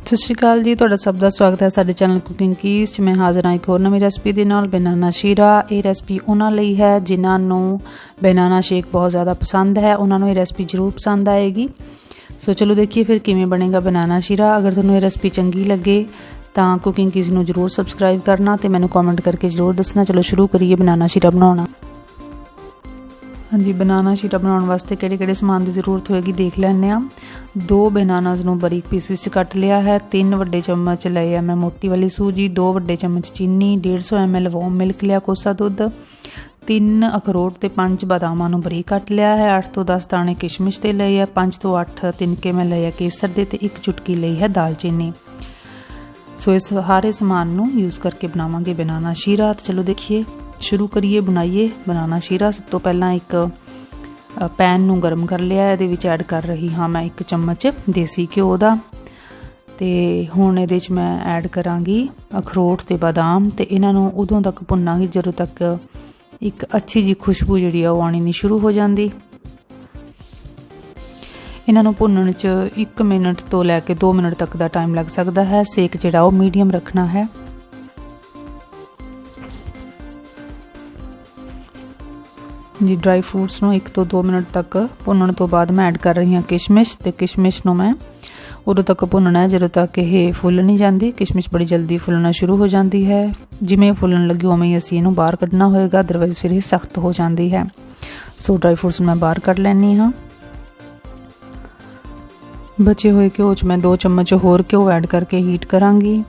ਸਤਿ ਸ਼੍ਰੀ ਅਕਾਲ ਜੀ, ਤੁਹਾਡਾ ਸਭ ਦਾ ਸਵਾਗਤ ਹੈ ਸਾਡੇ ਚੈਨਲ ਕੁਕਿੰਗ ਕੀਜ਼ 'ਚ। ਮੈਂ ਹਾਜ਼ਰ ਹਾਂ ਇੱਕ ਹੋਰ ਨਵੀਂ ਰੈਸਪੀ ਦੇ ਨਾਲ, ਬਨਾਨਾ ਸ਼ੀਰਾ। ਇਹ ਰੈਸਪੀ ਉਹਨਾਂ ਲਈ ਹੈ ਜਿਨ੍ਹਾਂ ਨੂੰ ਬਨਾਨਾ ਸ਼ੇਕ ਬਹੁਤ ਜ਼ਿਆਦਾ ਪਸੰਦ ਹੈ, ਉਹਨਾਂ ਨੂੰ ਇਹ ਰੈਸਪੀ ਜ਼ਰੂਰ ਪਸੰਦ ਆਏਗੀ। ਸੋ ਚਲੋ ਦੇਖੀਏ ਫਿਰ ਕਿਵੇਂ ਬਣੇਗਾ ਬਨਾਨਾ ਸ਼ੀਰਾ। ਅਗਰ ਤੁਹਾਨੂੰ ਇਹ ਰੈਸਪੀ ਚੰਗੀ ਲੱਗੇ ਤਾਂ ਕੁਕਿੰਗ ਕੀਜ਼ ਨੂੰ ਜ਼ਰੂਰ ਸਬਸਕ੍ਰਾਈਬ ਕਰਨਾ ਅਤੇ ਮੈਨੂੰ ਕਮੈਂਟ ਕਰਕੇ ਜ਼ਰੂਰ ਦੱਸਣਾ। ਚਲੋ ਸ਼ੁਰੂ ਕਰੀਏ ਬਨਾਨਾ ਸ਼ੀਰਾ ਬਣਾਉਣਾ। ਹਾਂਜੀ, ਬਨਾਨਾ ਸ਼ੀਰਾ ਬਣਾਉਣ ਵਾਸਤੇ ਕਿਹੜੇ ਸਮਾਨ ਦੀ ਜ਼ਰੂਰਤ ਹੋਏਗੀ ਦੇਖ ਲੈਂਦੇ ਹਾਂ। 2 ਬਨਾਨਾਸ ਨੂੰ ਬਰੀਕ ਪੀਸਿਸ 'ਚ ਕੱਟ ਲਿਆ ਹੈ। 3 ਵੱਡੇ ਚਮਚ ਲਏ ਆ ਮੈਂ ਮੋਟੀ ਵਾਲੀ ਸੂਜੀ, 2 ਵੱਡੇ ਚਮਚ ਚੀਨੀ, 150 ml ਵਾਰਮ ਮਿਲਕ ਲਿਆ, ਕੋਸਾ ਦੁੱਧ, 3 ਅਖਰੋਟ ਤੇ 5 ਬਾਦਾਮਾਂ ਨੂੰ ਬਰੀਕ ਕੱਟ ਲਿਆ ਹੈ। 8 ਤੋਂ 10 ਦਾਣੇ ਕਿਸ਼ਮਿਸ਼ ਦੇ ਲਏ ਆ, 5 ਤੋਂ 8 ਤਿਨਕੇ ਮੈਂ ਲਏ ਆ ਕੇਸਰ ਦੇ, ਤੇ 1 ਚੁਟਕੀ ਲਈ ਹੈ ਦਾਲਚੀਨੀ। ਸੋ ਇਸ ਸਾਰੇ ਸਮਾਨ ਨੂੰ ਯੂਜ਼ ਕਰਕੇ ਬਣਾਵਾਂਗੇ ਬਨਾਨਾ ਸ਼ੀਰਾ। ਤਾਂ ਚਲੋ ਦੇਖੀਏ, ਸ਼ੁਰੂ ਕਰੀਏ, ਬਣਾਈਏ ਬਨਾਨਾ ਸ਼ੀਰਾ। ਸਭ ਤੋਂ ਪਹਿਲਾਂ ਇੱਕ ਪੈਨ ਨੂੰ ਗਰਮ ਕਰ ਲਿਆ, ਇਹਦੇ ਵਿੱਚ ਐਡ ਕਰ ਰਹੀ ਹਾਂ ਮੈਂ 1 ਚਮਚ ਦੇਸੀ ਘਿਓ ਦਾ। ਤੇ ਹੁਣ ਇਹਦੇ 'ਚ ਮੈਂ ਐਡ ਕਰਾਂਗੀ ਅਖਰੋਟ ਤੇ ਬਾਦਾਮ, ਤੇ ਇਹਨਾਂ ਨੂੰ ਉਦੋਂ ਤੱਕ ਭੁੰਨਾਂਗੀ ਜਦੋਂ ਤੱਕ ਇੱਕ ਅੱਛੀ ਜਿਹੀ ਖੁਸ਼ਬੂ ਜਿਹੜੀ ਆ ਉਹ ਆਉਣੀ ਨਹੀਂ ਸ਼ੁਰੂ ਹੋ ਜਾਂਦੀ। ਇਹਨਾਂ ਨੂੰ ਭੁੰਨਣ 'ਚ 1 ਮਿੰਟ ਤੋਂ ਲੈ ਕੇ 2 ਮਿੰਟ ਤੱਕ ਦਾ ਟਾਈਮ ਲੱਗ ਸਕਦਾ ਹੈ। ਸੇਕ ਜਿਹੜਾ ਉਹ ਮੀਡੀਅਮ ਰੱਖਣਾ ਹੈ। ਜੀ, ਡਰਾਈ ਫਰੂਟਸ ਨੂੰ 1 ਤੋਂ 2 ਮਿੰਟ ਤੱਕ ਭੁੰਨਣ ਤੋਂ ਬਾਅਦ ਮੈਂ ਐਡ ਕਰ ਰਹੀ ਹਾਂ ਕਿਸ਼ਮਿਸ਼, ਤੇ ਕਿਸ਼ਮਿਸ਼ ਨੂੰ ਮੈਂ ਉਦੋਂ ਤੱਕ ਭੁੰਨਣਾ ਹੈ ਜਦੋਂ ਤੱਕ ਇਹ ਫੁੱਲ ਨਹੀਂ ਜਾਂਦੀ। ਕਿਸ਼ਮਿਸ਼ ਬੜੀ ਜਲਦੀ ਫੁੱਲਣਾ ਸ਼ੁਰੂ ਹੋ ਜਾਂਦੀ ਹੈ। ਜਿਵੇਂ ਫੁੱਲਣ ਲੱਗੀ ਉਵੇਂ ਹੀ ਅਸੀਂ ਇਹਨੂੰ ਬਾਹਰ ਕੱਢਣਾ ਹੋਏਗਾ, ਅਦਰਵਾਈਜ਼ ਫਿਰ ਇਹ ਸਖਤ ਹੋ ਜਾਂਦੀ ਹੈ। ਸੋ ਡਰਾਈ ਫਰੂਟਸ ਨੂੰ ਮੈਂ ਬਾਹਰ ਕੱਢ ਲੈਂਦੀ ਹਾਂ। ਬਚੇ ਹੋਏ ਘਿਓ 'ਚ ਮੈਂ 2 ਚਮਚ ਹੋਰ ਘਿਓ ਐਡ ਕਰਕੇ ਹੀਟ ਕਰਾਂਗੀ।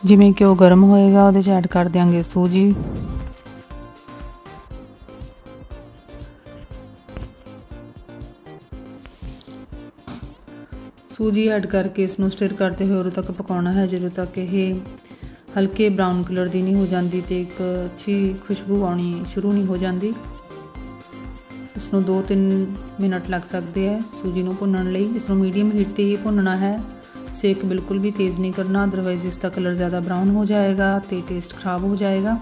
ਜਿਵੇਂ ਘਿਓ ਗਰਮ ਹੋਏਗਾ ਉਹਦੇ 'ਚ ਐਡ ਕਰ ਦਿਆਂਗੇ ਸੂਜੀ। ਸੂਜੀ ਐਡ ਕਰਕੇ ਇਸ ਨੂੰ ਸਟਿਰ ਕਰਦੇ ਹੋਏ ਉਦੋਂ ਤੱਕ ਪਕਾਉਣਾ ਹੈ ਜਦੋਂ ਤੱਕ ਇਹ ਹਲਕੇ ਬਰਾਊਨ ਕਲਰ ਦੀ ਨਹੀਂ ਹੋ ਜਾਂਦੀ ਤੇ ਇੱਕ ਅੱਛੀ ਖੁਸ਼ਬੂ ਆਉਣੀ ਸ਼ੁਰੂ ਨਹੀਂ ਹੋ ਜਾਂਦੀ। ਇਸ ਨੂੰ 2-3 ਮਿੰਟ ਲੱਗ ਸਕਦੇ ਹੈ ਸੂਜੀ ਨੂੰ ਭੁੰਨਣ ਲਈ। ਇਸ ਨੂੰ ਮੀਡੀਅਮ ਹੀਟ 'ਤੇ ਹੀ ਭੁੰਨਣਾ ਹੈ, ਸੇਕ ਬਿਲਕੁਲ ਵੀ ਤੇਜ਼ ਨਹੀਂ ਕਰਨਾ, ਅਦਰਵਾਈਜ਼ ਇਸ ਦਾ ਕਲਰ ਜ਼ਿਆਦਾ ਬਰਾਊਨ ਹੋ ਜਾਏਗਾ ਤੇ ਟੇਸਟ ਖਰਾਬ ਹੋ ਜਾਏਗਾ।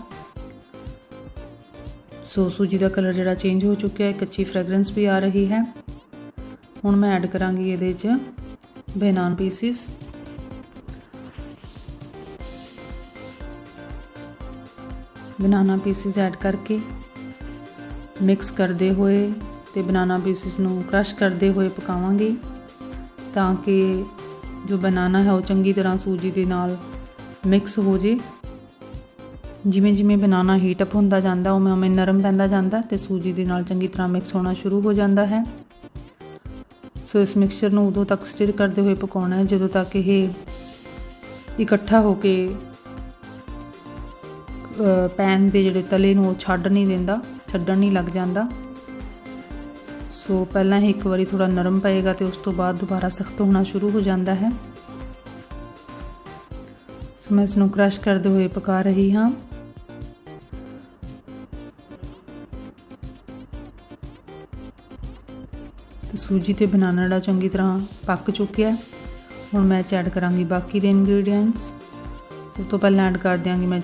ਸੋ ਸੂਜੀ ਦਾ ਕਲਰ ਜਿਹੜਾ ਚੇਂਜ ਹੋ ਚੁੱਕਿਆ ਹੈ, ਇੱਕ ਅੱਛੀ ਫ੍ਰੈਗਰੈਂਸ ਵੀ ਆ ਰਹੀ ਹੈ। ਹੁਣ ਮੈਂ ਐਡ ਕਰਾਂਗੀ ਇਹਦੇ 'ਚ ਬਨਾਨਾ ਪੀਸਿਸ। ਬਨਾਨਾ ਪੀਸਿਸ ਐਡ ਕਰਕੇ ਮਿਕਸ ਕਰਦੇ ਹੋਏ ਤੇ ਬਨਾਨਾ ਪੀਸਿਸ ਨੂੰ ਕ੍ਰਸ਼ ਕਰਦੇ ਹੋਏ ਪਕਾਵਾਂਗੇ ਤਾਂ ਕਿ ਜੋ ਬਨਾਨਾ ਹੈ ਉਹ ਚੰਗੀ ਤਰ੍ਹਾਂ ਸੂਜੀ ਦੇ ਨਾਲ ਮਿਕਸ ਹੋ ਜੇ। ਜਿਵੇਂ ਬਨਾਨਾ ਹੀਟ ਅਪ ਹੁੰਦਾ ਜਾਂਦਾ ਉਵੇਂ ਨਰਮ ਪੈਂਦਾ ਜਾਂਦਾ ਤੇ ਸੂਜੀ ਦੇ ਨਾਲ ਚੰਗੀ ਤਰ੍ਹਾਂ ਮਿਕਸ ਹੋਣਾ ਸ਼ੁਰੂ ਹੋ ਜਾਂਦਾ ਹੈ। ਸੋ ਇਸ ਮਿਕਸਚਰ ਨੂੰ ਉਦੋਂ ਤੱਕ ਸਟਿਰ ਕਰਦੇ ਹੋਏ ਪਕਾਉਣਾ ਹੈ ਜਦੋਂ ਤੱਕ ਇਹ ਇਕੱਠਾ ਹੋ ਕੇ ਪੈਨ ਦੇ ਜਿਹੜੇ ਤਲੇ ਨੂੰ ਉਹ ਛੱਡਣ ਨਹੀਂ ਲੱਗ ਜਾਂਦਾ। ਸੋ ਪਹਿਲਾਂ ਹੀ ਇੱਕ ਵਾਰੀ ਥੋੜ੍ਹਾ ਨਰਮ ਪਏਗਾ ਤੇ ਉਸ ਤੋਂ ਬਾਅਦ ਦੁਬਾਰਾ ਸਖਤ ਹੋਣਾ ਸ਼ੁਰੂ ਹੋ ਜਾਂਦਾ ਹੈ। ਸੋ ਮੈਂ ਇਸ ਨੂੰ ਕ੍ਰਸ਼ ਕਰਦੇ ਹੋਏ ਪਕਾ ਰਹੀ ਹਾਂ। ਤੇ ਸੂਜੀ ਤੇ ਬਨਾਨਾ ਜਿਹੜਾ ਚੰਗੀ ਤਰ੍ਹਾਂ ਪੱਕ ਚੁੱਕਿਆ। ਹੁਣ ਮੈਂ ਐਡ ਕਰਾਂਗੀ ਬਾਕੀ ਦੇ ਇੰਗਰੀਡੀਐਂਟਸ। ਸਭ ਤੋਂ ਪਹਿਲਾਂ ਐਡ ਕਰ ਦਿਆਂਗੀ ਮੈਂ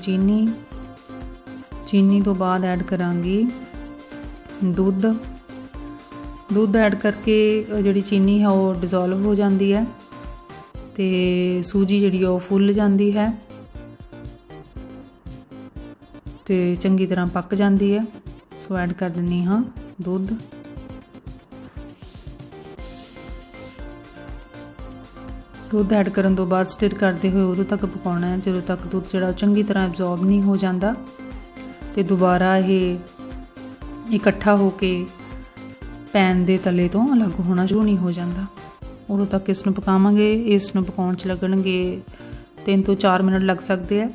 ਚੀਨੀ ਤੋਂ ਬਾਅਦ ਐਡ ਕਰਾਂਗੀ ਦੁੱਧ ਐਡ ਕਰਕੇ ਜਿਹੜੀ ਚੀਨੀ ਹੈ ਉਹ ਡਿਜ਼ੋਲਵ ਹੋ ਜਾਂਦੀ ਹੈ ਤੇ ਸੂਜੀ ਜਿਹੜੀ ਉਹ ਫੁੱਲ ਜਾਂਦੀ ਹੈ ਤੇ ਚੰਗੀ ਤਰ੍ਹਾਂ ਪੱਕ ਜਾਂਦੀ ਹੈ। ਸੋ ਐਡ ਕਰ ਦਿੰਦੀ ਹਾਂ ਦੁੱਧ। ਦੁੱਧ ਐਡ ਕਰਨ ਤੋਂ ਬਾਅਦ ਸਟਿਰ ਕਰਦੇ ਹੋਏ ਉਦੋਂ ਤੱਕ ਪਕਾਉਣਾ ਹੈ ਜਦੋਂ ਤੱਕ ਦੁੱਧ ਜਿਹੜਾ ਚੰਗੀ ਤਰ੍ਹਾਂ ਐਬਜ਼ੌਰਬ ਨਹੀਂ ਹੋ ਜਾਂਦਾ ਤੇ ਦੁਬਾਰਾ ਇਹ ਇਕੱਠਾ ਹੋ ਕੇ ਪੈਨ ਦੇ ਤਲੇ ਤੋਂ ਅਲੱਗ ਹੋਣਾ ਸ਼ੁਰੂ ਨਹੀਂ ਹੋ ਜਾਂਦਾ। ਉਦੋਂ ਤੱਕ ਇਸ ਨੂੰ ਪਕਾਵਾਂਗੇ। ਇਸ ਨੂੰ ਪਕਾਉਣ 'ਚ ਲੱਗਣਗੇ 3 ਤੋਂ 4 ਮਿੰਟ ਲੱਗ ਸਕਦੇ ਆ।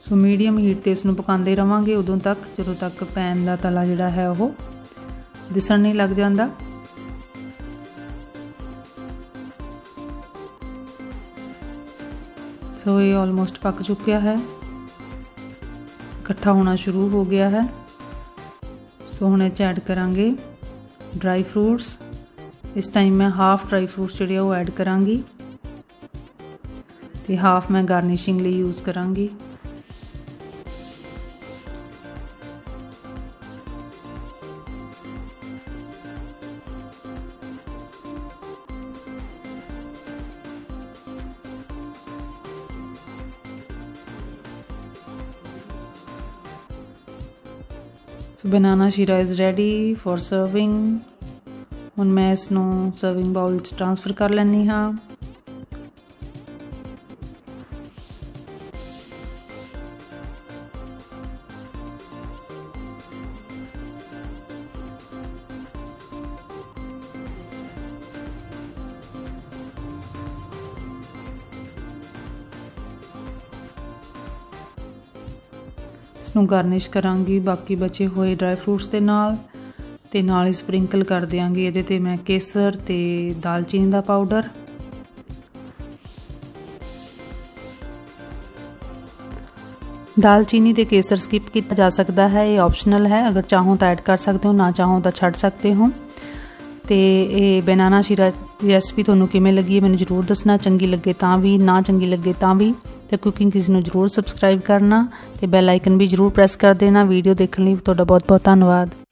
ਸੋ ਮੀਡੀਅਮ ਹੀਟ 'ਤੇ ਇਸ ਨੂੰ ਪਕਾਉਂਦੇ ਰਵਾਂਗੇ ਉਦੋਂ ਤੱਕ ਜਦੋਂ ਤੱਕ ਪੈਨ ਦਾ ਤਲਾ ਜਿਹੜਾ ਹੈ ਉਹ ਦਿਸਣ ਨਹੀਂ ਲੱਗ ਜਾਂਦਾ। ਸੋ ਇਹ ਆਲਮੋਸਟ ਪੱਕ ਚੁੱਕਿਆ ਹੈ, ਇਕੱਠਾ ਹੋਣਾ ਸ਼ੁਰੂ ਹੋ ਗਿਆ ਹੈ। ਸੋ ਹੁਣ ਇਹ 'ਚ ਐਡ ਕਰਾਂਗੇ ਡਰਾਈ ਫਰੂਟਸ। ਇਸ ਟਾਈਮ ਮੈਂ ਹਾਫ ਡਰਾਈ ਫਰੂਟਸ ਜਿਹੜੇ ਉਹ ਐਡ ਕਰਾਂਗੀ ਤੇ ਹਾਫ ਮੈਂ ਗਾਰਨਿਸ਼ਿੰਗ ਲਈ ਯੂਜ਼ ਕਰਾਂਗੀ। ਸੋ ਬਨਾਨਾ Shira is ready for serving. ਹੁਣ ਮੈਂ ਇਸ ਨੂੰ ਸਰਵਿੰਗ ਬਾਉਲ 'ਚ ਟ੍ਰਾਂਸਫਰ ਕਰ ਲੈਂਦੀ ਹਾਂ। इसनूं गार्निश करांगी बाकी बचे हुए ड्राई फ्रूट्स के नाल ते नाल ही स्प्रिंकल कर देंगी ये ते मैं केसर ते दालचीनी का पाउडर। दालचीनी ते केसर स्किप किया जा सकता है, ये ऑप्शनल है, अगर चाहो तो ऐड कर सकते हो, ना चाहो तो छड्ड सकते हो। तो ये बनाना शीरा रेसिपी तुहानूं किवें लगी है मैनूं जरूर दसना, चंगी लगे तां भी, ना चंगी लगे तां भी। तो कुकिंग किस नूं जरूर सबसक्राइब करना ते बैल आइकन भी जरूर प्रेस कर देना। वीडियो देखने लिए तुहाडा बहुत बहुत धन्नवाद।